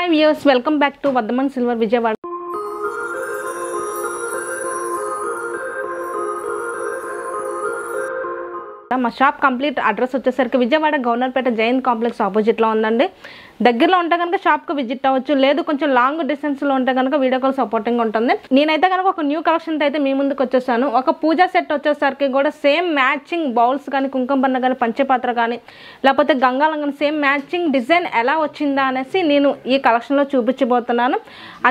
Hi viewers, welcome back to Vardhaman silver Vijayawada. మా shop complete address వచ్చేసరికి Vijayawada Governorpet Jain complex ఆపోజిట్లో ఉందండి. దగ్గరలో ఉంటే కనుక షాప్కి విజిట్ అవ్వచ్చు, లేదు కొంచెం లాంగ్ డిస్టెన్స్లో ఉంటే కనుక వీడియో కాల్ సపోర్టింగ్ ఉంటుంది. నేనైతే కనుక ఒక న్యూ కలెక్షన్ అయితే మీ ముందుకు వచ్చేసాను. ఒక పూజా సెట్ వచ్చేసరికి కూడా సేమ్ మ్యాచింగ్ బౌల్స్ కానీ, కుంకుమ బన్న కానీ, పంచపాత్ర కానీ, లేకపోతే గంగాలం కానీ సేమ్ మ్యాచింగ్ డిజైన్ ఎలా వచ్చిందా అనేసి నేను ఈ కలెక్షన్లో చూపించబోతున్నాను.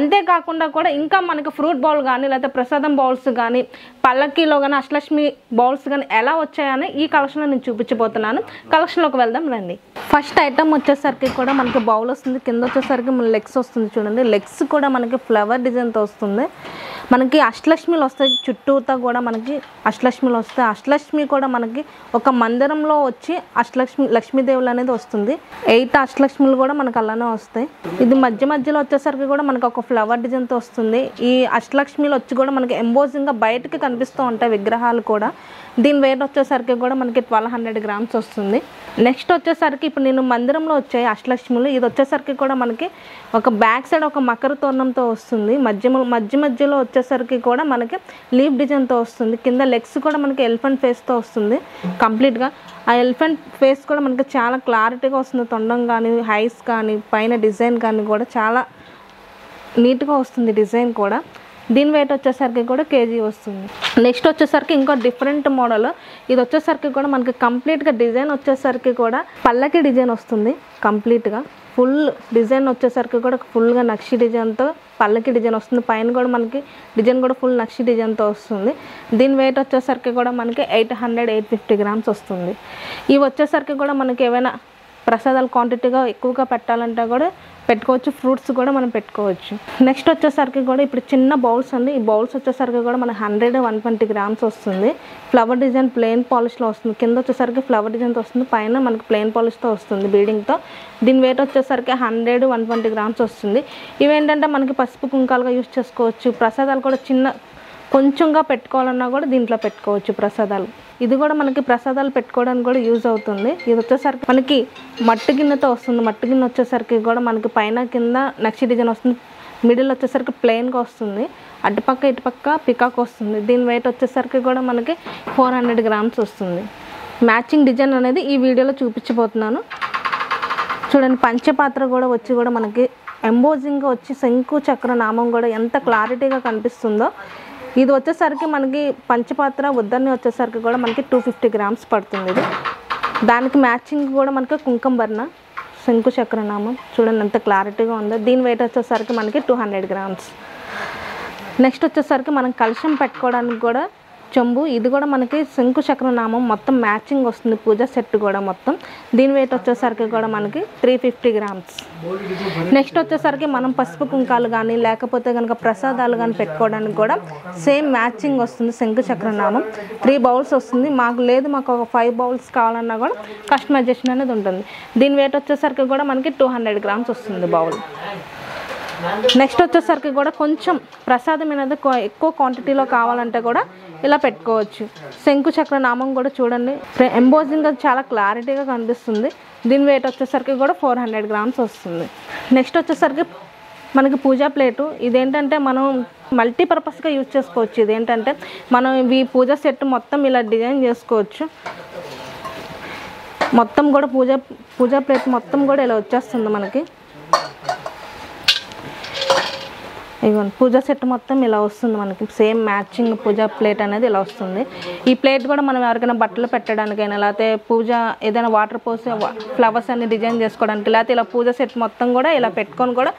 అంతేకాకుండా కూడా ఇంకా మనకి ఫ్రూట్ బౌల్ కానీ, లేకపోతే ప్రసాదం బౌల్స్ కానీ, పల్లకీలో కానీ, అష్టలక్ష్మి బౌల్స్ కానీ ఎలా వచ్చాయని ఈ కలెక్షన్లో నేను చూపించబోతున్నాను. కలెక్షన్లోకి వెళ్దాం రండి. ఫస్ట్ ఐటమ్ వచ్చేసరికి కూడా మనకి బౌల్ వస్తుంది, కింద వచ్చేసరికి మన లెగ్స్ వస్తుంది. చూడండి, లెగ్స్ కూడా మనకి ఫ్లవర్ డిజైన్తో వస్తుంది. మనకి అష్టలక్ష్మిలు వస్తాయి, చుట్టూతా కూడా మనకి అష్టలక్ష్మిలు వస్తాయి. అష్టలక్ష్మి కూడా మనకి ఒక మందిరంలో వచ్చి లక్ష్మీదేవులు అనేది వస్తుంది. 8 అష్టలక్ష్మిలు కూడా మనకు అలానే వస్తాయి. ఇది మధ్యలో వచ్చేసరికి కూడా మనకి ఒక ఫ్లవర్ డిజైన్తో వస్తుంది. ఈ అష్టలక్ష్మిలు వచ్చి కూడా మనకి ఎంబోజింగ్గా బయటకి కనిపిస్తూ ఉంటాయి విగ్రహాలు కూడా. దీని వెయిట్ వచ్చేసరికి కూడా మనకి 1200 గ్రామ్స్ వస్తుంది. నెక్స్ట్ వచ్చేసరికి ఇప్పుడు నేను మందిరంలో వచ్చాయి అష్టలక్ష్ములు. ఇది వచ్చేసరికి కూడా మనకి ఒక బ్యాక్ సైడ్ ఒక మకర తోరణంతో వస్తుంది. మధ్యలో వచ్చేసరికి కూడా మనకి లీఫ్ డిజైన్తో వస్తుంది. కింద లెగ్స్ కూడా మనకి ఎలిఫెంట్ ఫేస్తో వస్తుంది కంప్లీట్గా. ఆ ఎలిఫెంట్ ఫేస్ కూడా మనకి చాలా క్లారిటీగా వస్తుంది. తొండం కానీ, హైస్ కానీ, పైన డిజైన్ కానీ కూడా చాలా నీట్గా వస్తుంది డిజైన్ కూడా. దీని వెయిట్ వచ్చేసరికి కూడా కేజీ వస్తుంది. నెక్స్ట్ వచ్చేసరికి ఇంకో డిఫరెంట్ మోడల్. ఇది వచ్చేసరికి కూడా మనకి కంప్లీట్గా డిజైన్ వచ్చేసరికి కూడా పల్లకి డిజైన్ వస్తుంది. కంప్లీట్గా ఫుల్ డిజైన్ వచ్చేసరికి కూడా ఫుల్గా నక్షి డిజైన్తో పల్లకి డిజైన్ వస్తుంది. పైన కూడా మనకి డిజైన్ కూడా ఫుల్ నక్షి డిజైన్తో వస్తుంది. దీని వెయిట్ వచ్చేసరికి కూడా మనకి 850 గ్రామ్స్ వస్తుంది. ఇవి వచ్చేసరికి కూడా మనకి ఏమైనా ప్రసాదాలు క్వాంటిటీగా ఎక్కువగా పెట్టాలంటే కూడా పెట్టుకోవచ్చు, ఫ్రూట్స్ కూడా మనం పెట్టుకోవచ్చు. నెక్స్ట్ వచ్చేసరికి కూడా ఇప్పుడు చిన్న బౌల్స్ అండి. ఈ బౌల్స్ వచ్చేసరికి కూడా మనకి 100-120 గ్రామ్స్ వస్తుంది. ఫ్లవర్ డిజైన్ ప్లెయిన్ పాలిష్లో వస్తుంది. కింద వచ్చేసరికి ఫ్లవర్ డిజైన్తో వస్తుంది, పైన మనకి ప్లెయిన్ పాలిష్తో వస్తుంది బీడింగ్తో. దీని వెయిట్ వచ్చేసరికి 100-120 గ్రామ్స్ వస్తుంది. ఇవేంటంటే మనకి పసుపు కుంకాలుగా యూజ్ చేసుకోవచ్చు. ప్రసాదాలు కూడా కొంచెంగా పెట్టుకోవాలన్నా కూడా దీంట్లో పెట్టుకోవచ్చు ప్రసాదాలు. ఇది కూడా మనకి ప్రసాదాలు పెట్టుకోవడానికి కూడా యూజ్ అవుతుంది. ఇది వచ్చేసరికి మనకి మట్టి గిన్నెతో వస్తుంది. మట్టి గిన్నె వచ్చేసరికి కూడా మనకి పైన కింద నక్షి డిజైన్ వస్తుంది. మిడిల్ వచ్చేసరికి ప్లెయిన్గా వస్తుంది. అటుపక్క ఇటుపక్క పికాక్ వస్తుంది. దీని వెయిట్ వచ్చేసరికి కూడా మనకి 400 గ్రామ్స్ వస్తుంది. మ్యాచింగ్ డిజైన్ అనేది ఈ వీడియోలో చూపించబోతున్నాను. చూడండి, పంచపాత్ర కూడా వచ్చి కూడా మనకి ఎంబోజింగ్గా వచ్చి శంకు చక్ర నామం కూడా ఎంత క్లారిటీగా కనిపిస్తుందో. ఇది వచ్చేసరికి మనకి పంచపాత్ర ఉద్దరని వచ్చేసరికి కూడా మనకి 250 గ్రామ్స్ పడుతుంది. ఇది దానికి మ్యాచింగ్ కూడా మనకి కుంకుమ బర్ణ శంకు చక్ర నామం చూడండి ఎంత క్లారిటీగా ఉందో. దీని వెయిట్ వచ్చేసరికి మనకి 200 గ్రామ్స్. నెక్స్ట్ వచ్చేసరికి మనం కలశం పెట్టుకోవడానికి కూడా చెంబు. ఇది కూడా మనకి శంకు చక్ర నామం మొత్తం మ్యాచింగ్ వస్తుంది. పూజ సెట్ కూడా మొత్తం. దీని వెయిట్ వచ్చేసరికి కూడా మనకి 350 గ్రామ్స్. నెక్స్ట్ వచ్చేసరికి మనం పసుపు కుంకాలు కానీ, లేకపోతే కనుక ప్రసాదాలు కానీ పెట్టుకోవడానికి కూడా సేమ్ మ్యాచింగ్ వస్తుంది. శంకు చక్ర నామం 3 బౌల్స్ వస్తుంది. మాకు ఒక 5 బౌల్స్ కావాలన్నా కూడా కస్టమైజేషన్ అనేది ఉంటుంది. దీని వెయిట్ వచ్చేసరికి కూడా మనకి 200 గ్రామ్స్ వస్తుంది బౌల్. నెక్స్ట్ వచ్చేసరికి కూడా కొంచెం ప్రసాదం అనేది ఎక్కువ క్వాంటిటీలో కావాలంటే కూడా ఇలా పెట్టుకోవచ్చు. శంకు చక్ర నామం కూడా చూడండి ఎంబోజింగ్ చాలా క్లారిటీగా కనిపిస్తుంది. దీని వెయిట్ వచ్చేసరికి కూడా 400 గ్రామ్స్ వస్తుంది. నెక్స్ట్ వచ్చేసరికి మనకి పూజా ప్లేటు. ఇదేంటంటే మనం మల్టీపర్పస్గా యూజ్ చేసుకోవచ్చు. ఇదేంటంటే మనం ఈ పూజా సెట్ మొత్తం ఇలా డిజైన్ చేసుకోవచ్చు. మొత్తం కూడా పూజా ప్లేట్ మొత్తం కూడా ఇలా వచ్చేస్తుంది మనకి. ఇదిగోండి, పూజా సెట్ మొత్తం ఇలా వస్తుంది మనకి. సేమ్ మ్యాచింగ్ పూజా ప్లేట్ అనేది ఇలా వస్తుంది. ఈ ప్లేట్ కూడా మనం ఎవరికైనా బట్టలు పెట్టడానికైనా, లేకపోతే పూజ ఏదైనా వాటర్ పోసి ఫ్లవర్స్ అన్ని డిజైన్ చేసుకోవడానికి, లేకపోతే ఇలా పూజా సెట్ మొత్తం కూడా ఇలా పెట్టుకొని కూడా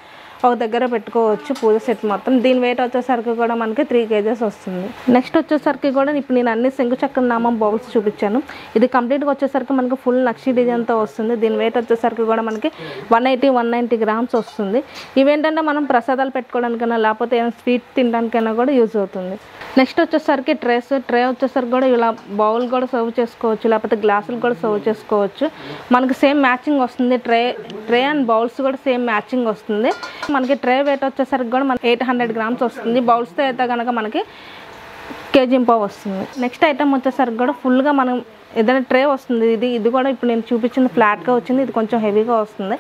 ఒక దగ్గర పెట్టుకోవచ్చు పూజ సెట్ మొత్తం. దీని వెయిట్ వచ్చేసరికి కూడా మనకి 3 kgs వస్తుంది. నెక్స్ట్ వచ్చేసరికి కూడా ఇప్పుడు నేను అన్ని శంకు చక్ర నామం బౌల్స్ చూపించాను. ఇది కంప్లీట్గా వచ్చేసరికి మనకి ఫుల్ నక్షి డిజైన్తో వస్తుంది. దీని వెయిట్ వచ్చేసరికి కూడా మనకి 180-190 గ్రామ్స్ వస్తుంది. ఇవేంటంటే మనం ప్రసాదాలు పెట్టుకోవడానికైనా, లేకపోతే ఏమైనా స్వీట్ తినడానికైనా కూడా యూజ్ అవుతుంది. నెక్స్ట్ వచ్చేసరికి ట్రే వచ్చేసరికి కూడా ఇలా బౌల్ కూడా సర్వ్ చేసుకోవచ్చు, లేకపోతే గ్లాసులు కూడా సర్వ్ చేసుకోవచ్చు. మనకి సేమ్ మ్యాచింగ్ వస్తుంది. ట్రే అండ్ బౌల్స్ కూడా సేమ్ మ్యాచింగ్ వస్తుంది. మనకి ట్రే వెయిట్ వచ్చేసరికి కూడా మనకి 800 గ్రామ్స్ వస్తుంది. బౌల్స్తో అయితే కనుక మనకి కేజీ పావు వస్తుంది. నెక్స్ట్ ఐటమ్ వచ్చేసరికి కూడా ఫుల్గా మనం ఏదైనా ట్రే వస్తుంది. ఇది కూడా ఇప్పుడు నేను చూపించింది ఫ్లాట్గా వచ్చింది, ఇది కొంచెం హెవీగా వస్తుంది.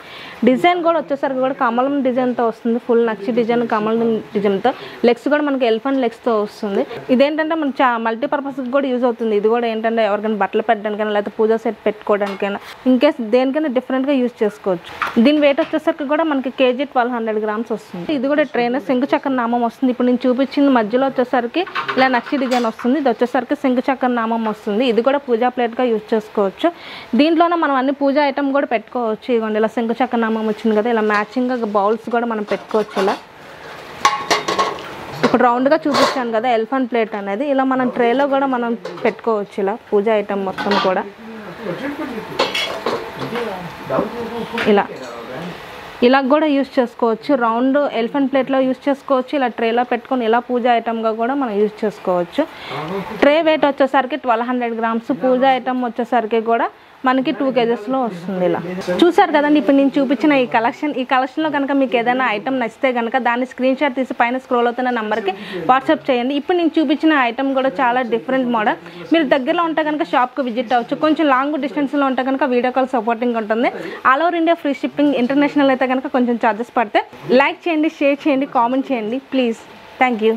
డిజైన్ కూడా వచ్చేసరికి కూడా కమలం డిజైన్తో వస్తుంది, ఫుల్ నక్షి డిజైన్ కమలం డిజైన్తో. లెగ్స్ కూడా మనకి ఎలిఫెంట్ లెగ్స్తో వస్తుంది. ఇదేంటంటే మన మల్టీపర్పస్కి కూడా యూజ్ అవుతుంది. ఇది కూడా ఏంటంటే ఎవరికైనా బట్టలు పెట్టడానికైనా లేకపోతే పూజా సెట్ పెట్టుకోవడానికైనా ఇన్కేస్ దేనికైనా డిఫరెంట్గా యూజ్ చేసుకోవచ్చు. దీని వెయిట్ వచ్చేసరికి కూడా మనకి కేజీ 1200 గ్రామ్స్ వస్తుంది. ఇది కూడా ట్రైన్ శంకు చక్ర నామం వస్తుంది. ఇప్పుడు నేను చూపించింది మధ్యలో వచ్చేసరికి ఇలా నక్షి డిజైన్ వస్తుంది, ఇది వచ్చేసరికి శంకు చక్ర నామం వస్తుంది. ఇది కూడా పూజా ప్లేట్గా యూజ్ చేసుకోవచ్చు. దీంట్లోనే మనం అన్ని పూజా ఐటమ్ కూడా పెట్టుకోవచ్చు. ఇదిగోండి ఇలా శంకు చక్ర నామం వచ్చింది కదా, ఇలా మ్యాచింగ్గా బౌల్స్ కూడా మనం పెట్టుకోవచ్చు. ఇలా ఇప్పుడు రౌండ్గా చూపించాను కదా ఎలిఫెంట్ ప్లేట్ అనేది, ఇలా మనం ట్రేలో కూడా మనం పెట్టుకోవచ్చు. ఇలా పూజా ఐటమ్ మొత్తం కూడా ఇలా కూడా యూజ్ చేసుకోవచ్చు. రౌండ్ ఎలిఫెంట్ ప్లేట్లో యూజ్ చేసుకోవచ్చు, ఇలా ట్రేలో పెట్టుకొని ఇలా పూజా ఐటమ్గా కూడా మనం యూజ్ చేసుకోవచ్చు. ట్రే వెయిట్ వచ్చేసరికి 1200 గ్రామ్స్, పూజా ఐటమ్ వచ్చేసరికి కూడా మనకి 2 కేజెస్లో వస్తుంది. ఇలా చూసారు కదండి ఇప్పుడు నేను చూపించిన ఈ కలెక్షన్లో కనుక మీకు ఏదైనా ఐటమ్ నచ్చితే కనుక దాన్ని స్క్రీన్ షాట్ తీసి పైన స్క్రోల్ అవుతున్న నెంబర్కి వాట్సాప్ చేయండి. ఇప్పుడు నేను చూపించిన ఐటమ్ కూడా చాలా డిఫరెంట్ మోడల్. మీరు దగ్గరలో ఉంటే కనుక షాప్కి విజిట్ అవ్వచ్చు. కొంచెం లాంగ్ డిస్టెన్స్లో ఉంటే కనుక వీడియో కాల్ సపోర్టింగ్ ఉంటుంది. All over India free shipping, international అయితే కనుక కొంచెం ఛార్జెస్ పడతాయి. లైక్ చేయండి, షేర్ చేయండి, కామెంట్ చేయండి ప్లీజ్. Thank you.